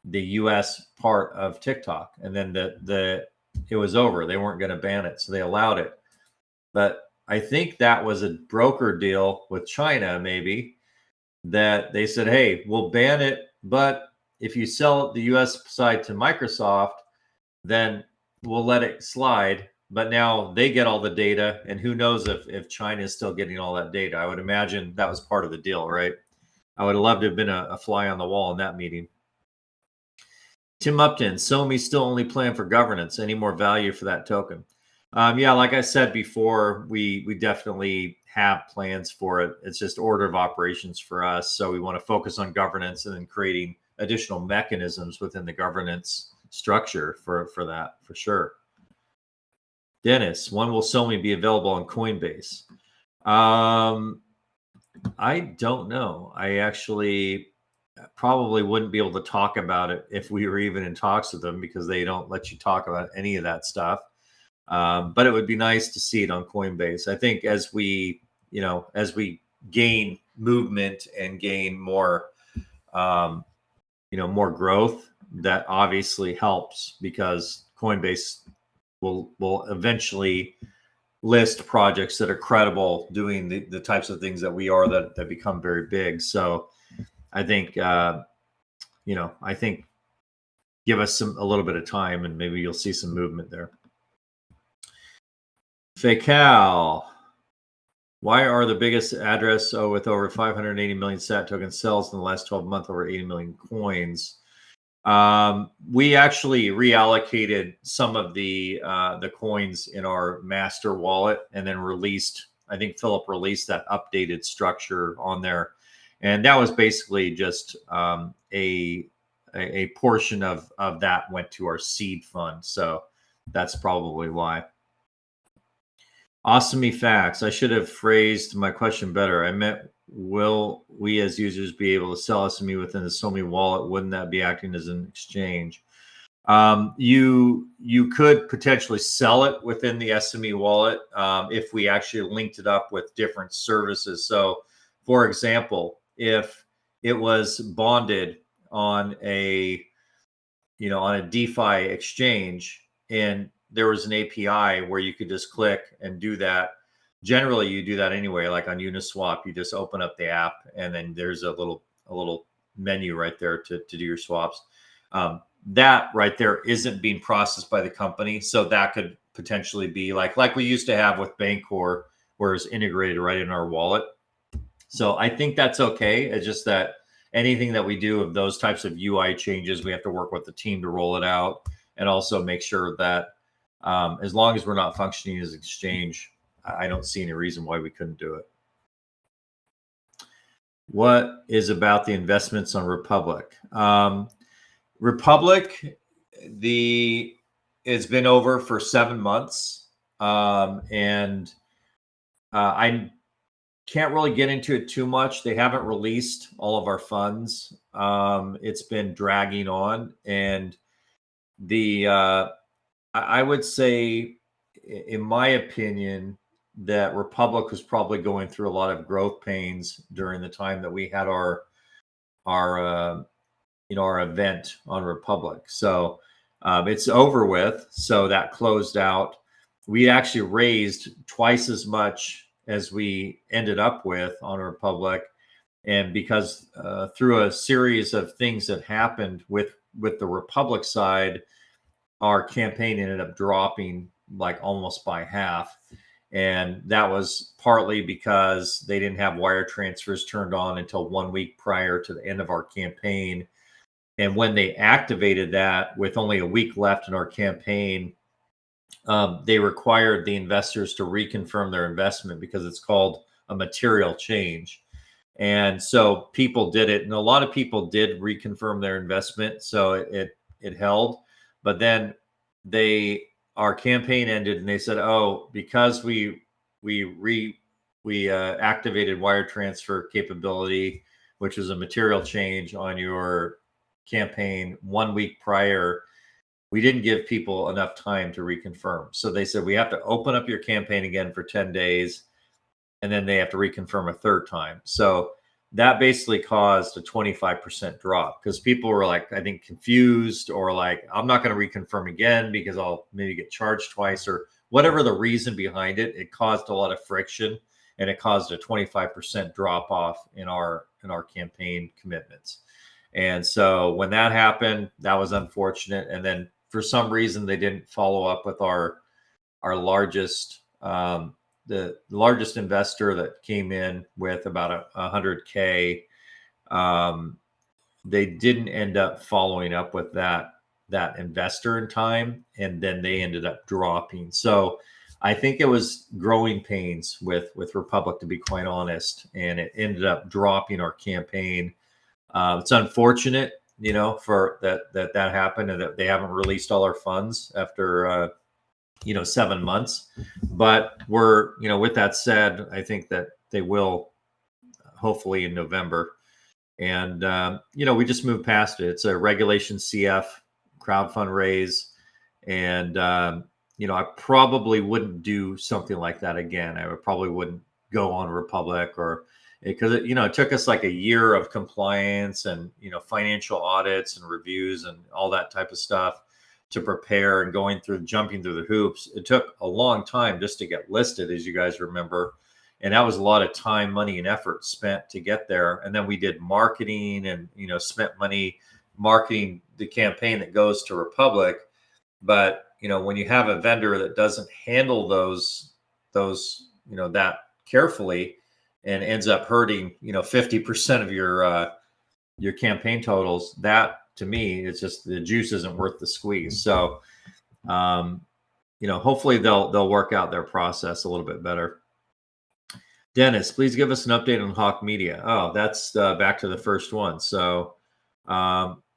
[SPEAKER 1] the US part of TikTok, and then it was over. They weren't going to ban it, so they allowed it. But I think that was a broker deal with China, maybe, that they said, hey, we'll ban it but if you sell the US side to Microsoft, then we'll let it slide. But now they get all the data, and who knows if China is still getting all that data. I would imagine that was part of the deal, right? I would have loved to have been a fly on the wall in that meeting. Tim Upton, SoMee still only plan for governance. Any more value for that token? Yeah, like I said before, we definitely have plans for it. It's just order of operations for us. So we want to focus on governance and then creating additional mechanisms within the governance structure for that, for sure. Dennis, when will SoMee be available on Coinbase? I don't know. I actually probably wouldn't be able to talk about it if we were even in talks with them, because they don't let you talk about any of that stuff. But it would be nice to see it on Coinbase. I think as we gain movement and gain more, more growth, that obviously helps, because Coinbase will eventually list projects that are credible doing the types of things that we are, that become very big. So I think, I think give us a little bit of time and maybe you'll see some movement there. Facal, why are the biggest address with over 580 million SAT token sales in the last 12 months over 80 million coins? We actually reallocated some of the coins in our master wallet and then released, I think Philip released that updated structure on there. And that was basically just a portion of that went to our seed fund. So that's probably why. SoMee facts. I should have phrased my question better. I meant, will we as users be able to sell SME within the SoMee wallet? Wouldn't that be acting as an exchange? You could potentially sell it within the SME wallet if we actually linked it up with different services. So, for example, if it was bonded on a DeFi exchange and there was an API where you could just click and do that. Generally, you do that anyway. Like on Uniswap, you just open up the app and then there's a little menu right there to do your swaps. That right there isn't being processed by the company, so that could potentially be like we used to have with Bancor, where it's integrated right in our wallet. So I think that's okay. It's just that anything that we do of those types of UI changes, we have to work with the team to roll it out, and also make sure that as long as we're not functioning as exchange, I don't see any reason why we couldn't do it. What is about the investments on Republic? Republic, it's been over for 7 months, and I can't really get into it too much. They haven't released all of our funds. It's been dragging on, and I would say, in my opinion, that Republic was probably going through a lot of growth pains during the time that we had our event on Republic. So it's over with. So that closed out. We actually raised twice as much as we ended up with on Republic, and because through a series of things that happened with the Republic side, our campaign ended up dropping like almost by half. And that was partly because they didn't have wire transfers turned on until 1 week prior to the end of our campaign. And when they activated that with only a week left in our campaign, they required the investors to reconfirm their investment, because it's called a material change. And so people did it, and a lot of people did reconfirm their investment. So it held. But then our campaign ended, and they said, "Oh, because we activated wire transfer capability, which was a material change on your campaign 1 week prior, we didn't give people enough time to reconfirm." So they said, "We have to open up your campaign again for 10 days, and then they have to reconfirm a third time." So that basically caused a 25% drop, because people were like, I think, confused, or like, I'm not going to reconfirm again because I'll maybe get charged twice, or whatever the reason behind it. It caused a lot of friction, and it caused a 25% drop off in our campaign commitments. And so when that happened, that was unfortunate. And then for some reason, they didn't follow up with our largest, the largest investor that came in with about 100K. They didn't end up following up with that investor in time, and then they ended up dropping. So I think it was growing pains with Republic, to be quite honest, and it ended up dropping our campaign. It's unfortunate, for that happened, and that they haven't released all our funds after 7 months. But we're, with that said, I think that they will hopefully in November. And, we just moved past it. It's a Regulation CF crowdfund raise. And, I probably wouldn't do something like that again. I probably wouldn't go on Republic, or because, it took us like a year of compliance and, financial audits and reviews and all that type of stuff to prepare, and jumping through the hoops. It took a long time just to get listed, as you guys remember. And that was a lot of time, money, and effort spent to get there. And then we did marketing and, spent money marketing the campaign that goes to Republic. But, when you have a vendor that doesn't handle those, that carefully, and ends up hurting, 50% of your campaign totals, that to me, it's just the juice isn't worth the squeeze. So, hopefully they'll work out their process a little bit better. Dennis, please give us an update on Hawk Media. Oh, that's back to the first one. So,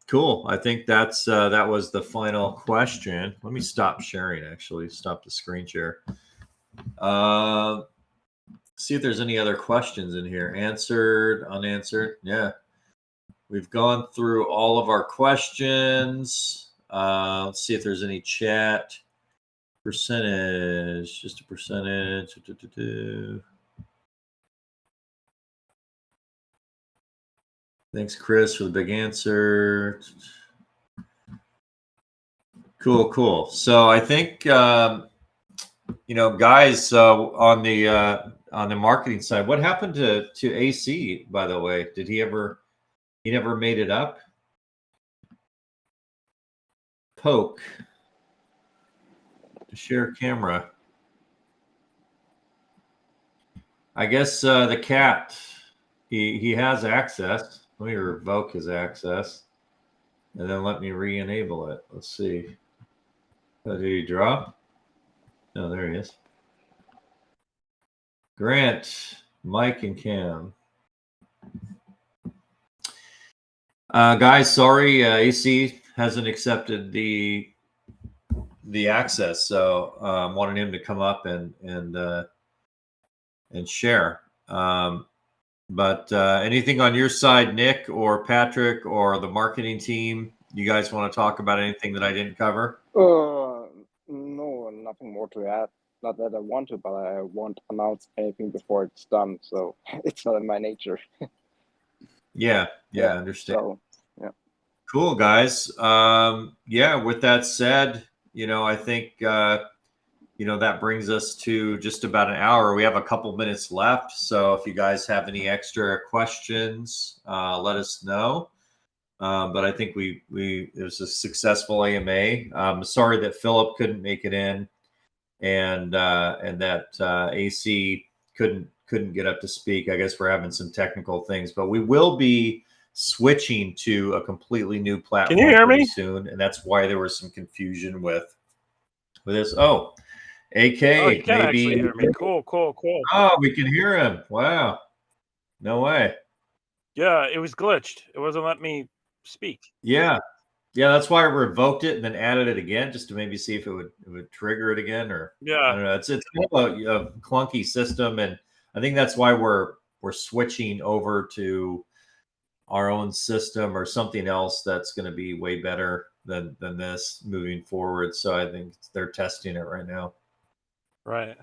[SPEAKER 1] cool. I think that was the final question. Let me stop sharing, actually. Stop the screen share. See if there's any other questions in here. Answered, unanswered. Yeah. We've gone through all of our questions. Let's see if there's any chat. Percentage, just a percentage. Thanks, Chris, for the big answer. Cool. So I think, guys, on the marketing side, what happened to AC, by the way? Did he never made it up? Poke to share camera. I guess the cat, he has access. Let me revoke his access, and then let me re-enable it. Let's see. Did he drop? No, there he is. Grant, Mike, and Cam. Guys, sorry, AC hasn't accepted the access, so wanted him to come up and share. But anything on your side, Nick or Patrick or the marketing team, you guys want to talk about anything that I didn't cover?
[SPEAKER 2] No, nothing more to add. Not that I want to, but I won't announce anything before it's done. So it's not in my nature.
[SPEAKER 1] Yeah, I understand.
[SPEAKER 2] So, yeah.
[SPEAKER 1] Cool, guys. With that said, I think that brings us to just about an hour. We have a couple minutes left. So if you guys have any extra questions, let us know. But I think it was a successful AMA. Sorry that Philip couldn't make it in, and that AC couldn't get up to speak. I guess we're having some technical things, but we will be switching to a completely new platform.
[SPEAKER 4] Can you hear me
[SPEAKER 1] soon? And that's why there was some confusion with this. Oh, AK,
[SPEAKER 4] oh, you can
[SPEAKER 1] maybe
[SPEAKER 4] actually hear me. Cool.
[SPEAKER 1] Oh, we can hear him. Wow. No way.
[SPEAKER 4] Yeah, it was glitched. It wasn't letting me speak.
[SPEAKER 1] Yeah, that's why I revoked it and then added it again, just to maybe see if it would trigger it again, or I don't know. It's kind of a clunky system, and I think that's why we're switching over to our own system or something else that's going to be way better than this moving forward. So I think they're testing it right now.
[SPEAKER 4] Right.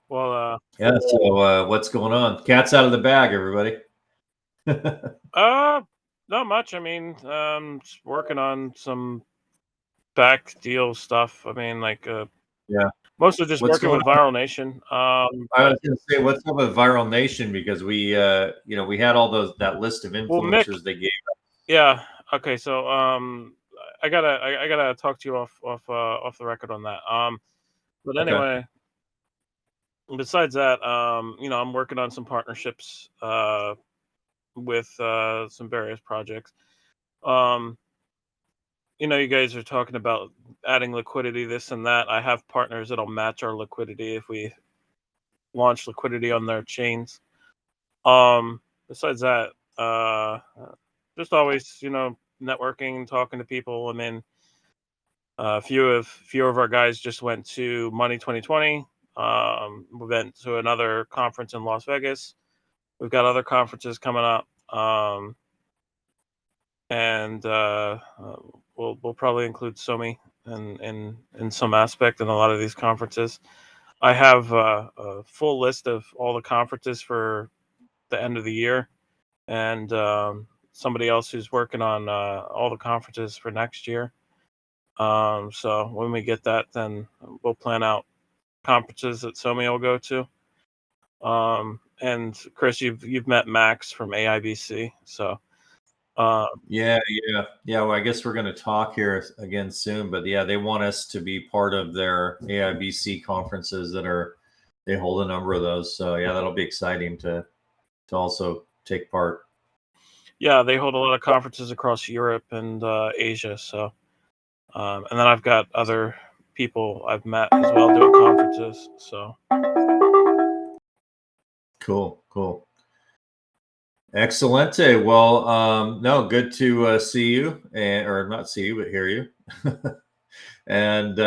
[SPEAKER 4] Well,
[SPEAKER 1] yeah. So what's going on? Cat's out of the bag, everybody.
[SPEAKER 4] Not much. I mean, just working on some back deal stuff. I mean, mostly just working with Viral Nation.
[SPEAKER 1] I was going to say, what's up with Viral Nation? Because we had all that list of influencers they gave us.
[SPEAKER 4] Yeah. Okay. So I gotta talk to you off the record on that. But
[SPEAKER 1] Okay.
[SPEAKER 4] anyway, besides that, I'm working on some partnerships with some various projects. You guys are talking about adding liquidity, this and that. I have partners that'll match our liquidity if we launch liquidity on their chains. Besides that, just always, networking, talking to people. I mean, a few of our guys just went to Money 2020. We went to another conference in Las Vegas. We've got other conferences coming up. And we'll probably include SoMee in some aspect in a lot of these conferences. I have a full list of all the conferences for the end of the year, and somebody else who's working on all the conferences for next year. So when we get that, then we'll plan out conferences that SoMee will go to. And Chris, you've met Max from AIBC, so.
[SPEAKER 1] Yeah. Well, I guess we're going to talk here again soon, but yeah, they want us to be part of their AIBC conferences they hold a number of those. So yeah, that'll be exciting to also take part.
[SPEAKER 4] Yeah, they hold a lot of conferences across Europe and Asia. So, and then I've got other people I've met as well doing conferences. So,
[SPEAKER 1] Cool. Excellent. Well, no, good to see you, or not see you, but hear you. And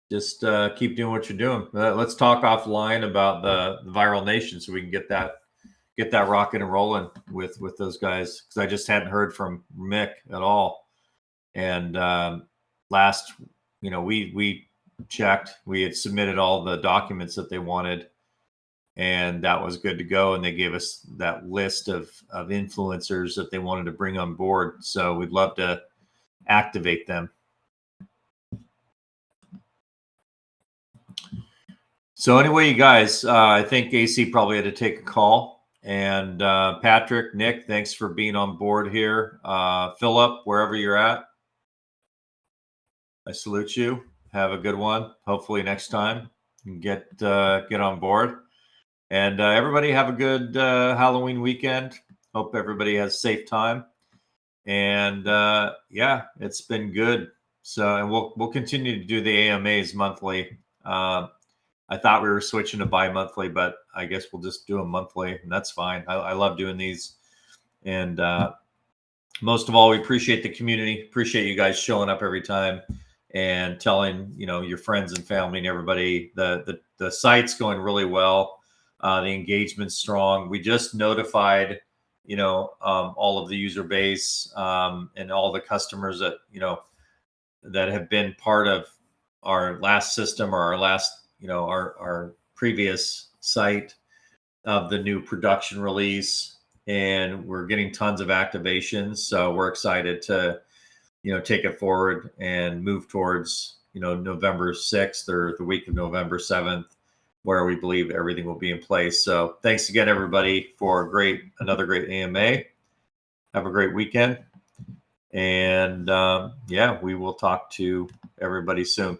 [SPEAKER 1] just keep doing what you're doing. Let's talk offline about the Viral Nation so we can get that rocking and rolling with those guys, because I just hadn't heard from Mick at all. And last, we checked, we had submitted all the documents that they wanted, and that was good to go. And they gave us that list of influencers that they wanted to bring on board. So we'd love to activate them. So anyway, you guys, I think AC probably had to take a call. And Patrick, Nick, thanks for being on board here. Philip, wherever you're at, I salute you. Have a good one. Hopefully next time you can get on board. And everybody have a good Halloween weekend. Hope everybody has a safe time. And yeah, it's been good. So, and we'll continue to do the AMAs monthly. I thought we were switching to bi-monthly, but I guess we'll just do them monthly, and that's fine. I love doing these. And most of all, we appreciate the community. Appreciate you guys showing up every time and telling, your friends and family and everybody. The site's going really well. The engagement's strong. We just notified, all of the user base and all the customers that, that have been part of our last system or our last, our previous site of the new production release. And we're getting tons of activations. So we're excited to, take it forward and move towards, November 6th or the week of November 7th, where we believe everything will be in place. So thanks again, everybody, for another great AMA. Have a great weekend. And yeah, we will talk to everybody soon.